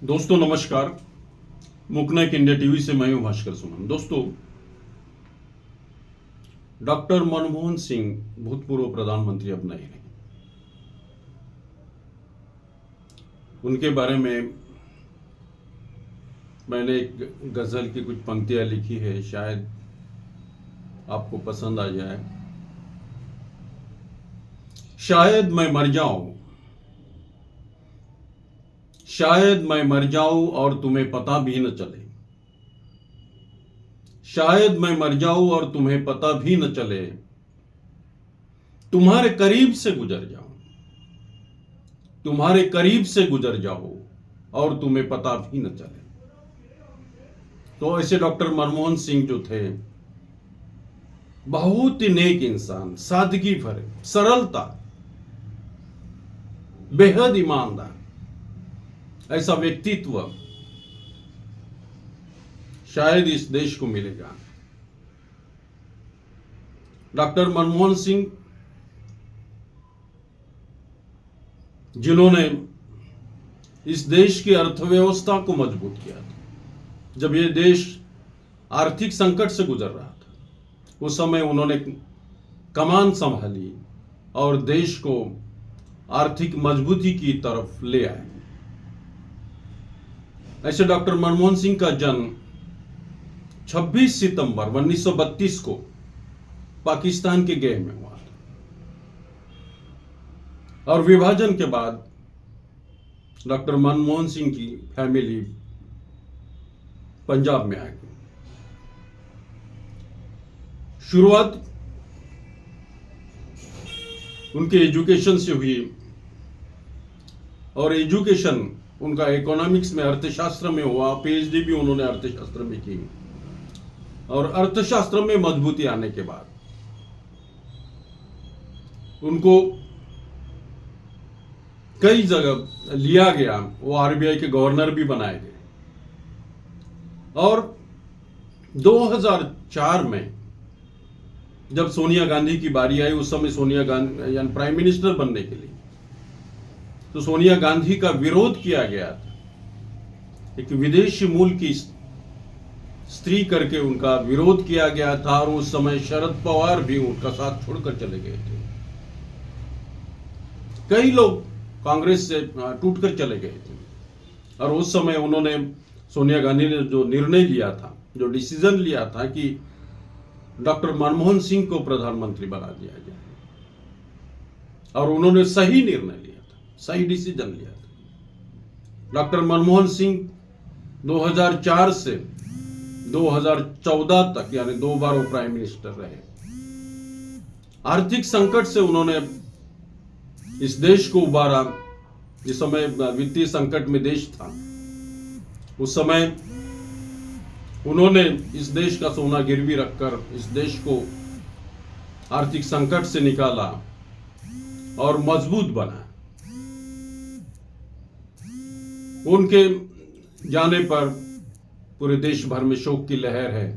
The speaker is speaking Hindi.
दोस्तों नमस्कार। मुकनेक इंडिया टीवी से मैं हूं भास्कर सुमन। दोस्तों, डॉक्टर मनमोहन सिंह भूतपूर्व प्रधानमंत्री अब नहीं रहे। उनके बारे में मैंने एक गजल की कुछ पंक्तियां लिखी है, शायद आपको पसंद आ जाए। शायद मैं मर जाऊं, शायद मैं मर जाऊं और तुम्हें पता भी न चले। शायद मैं मर जाऊं और तुम्हें पता भी न चले। तुम्हारे करीब से गुजर जाऊं, तुम्हारे करीब से गुजर जाऊं और तुम्हें पता भी न चले। तो ऐसे डॉक्टर मनमोहन सिंह जो थे, बहुत ही नेक इंसान, सादगी भरे, सरलता, बेहद ईमानदार, ऐसा व्यक्तित्व शायद इस देश को मिलेगा। डॉक्टर मनमोहन सिंह, जिन्होंने इस देश की अर्थव्यवस्था को मजबूत किया था। जब यह देश आर्थिक संकट से गुजर रहा था, उस समय उन्होंने कमान संभाली और देश को आर्थिक मजबूती की तरफ ले आए। ऐसे डॉक्टर मनमोहन सिंह का जन्म 26 सितंबर 1932 को पाकिस्तान के गया में हुआ था और विभाजन के बाद डॉक्टर मनमोहन सिंह की फैमिली पंजाब में आ गई। शुरुआत उनके एजुकेशन से हुई और एजुकेशन उनका इकोनॉमिक्स में, अर्थशास्त्र में हुआ। पीएचडी भी उन्होंने अर्थशास्त्र में की और अर्थशास्त्र में मजबूती आने के बाद उनको कई जगह लिया गया। वो आरबीआई के गवर्नर भी बनाए गए और 2004 में जब सोनिया गांधी की बारी आई, उस समय सोनिया गांधी यानी प्राइम मिनिस्टर बनने के लिए, तो सोनिया गांधी का विरोध किया गया था। एक विदेशी मूल की स्त्री करके उनका विरोध किया गया था और उस समय शरद पवार भी उनका साथ छोड़कर चले गए थे। कई लोग कांग्रेस से टूटकर चले गए थे और उस समय उन्होंने, सोनिया गांधी ने जो निर्णय लिया था, जो डिसीजन लिया था कि डॉक्टर मनमोहन सिंह को प्रधानमंत्री बना दिया जाए, और उन्होंने सही निर्णय लिया था, सही डिसीजन लिया था। डॉक्टर मनमोहन सिंह 2004 से 2014 तक, यानी 2 बार वो प्राइम मिनिस्टर रहे। आर्थिक संकट से उन्होंने इस देश को उबारा। जिस समय वित्तीय संकट में देश था, उस समय उन्होंने इस देश का सोना गिरवी रखकर इस देश को आर्थिक संकट से निकाला और मजबूत बनाया। उनके जाने पर पूरे देश भर में शोक की लहर है।